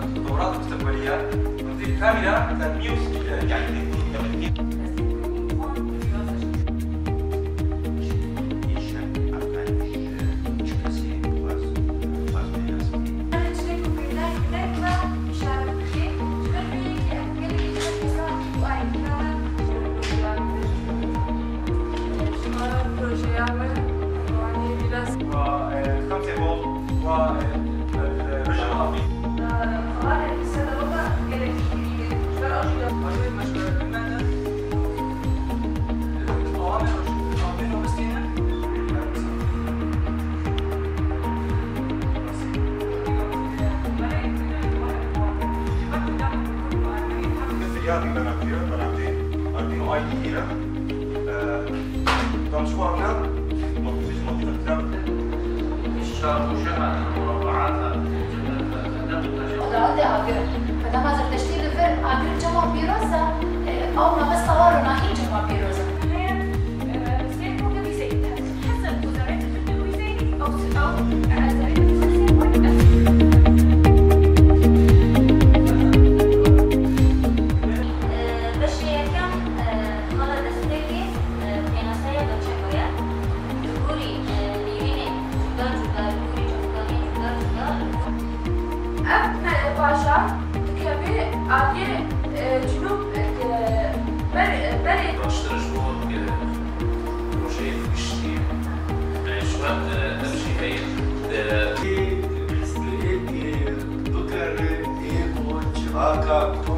التطورات المستقبليه كامله تنميه يعني الرياضي اللي انا عاملينه اي تي هنا ده مشوارنا في منطقه الكتاب الشهر وشهر المربعات فده ما زال تشتيل الفرق عن جمع بيروزا او ما بس صورنا هي جمع بيروزا عادي جنوب بري اشترجوا بروجي بشتي شوات تمشي هي بالنسبه لي دوكر ايه وشراكه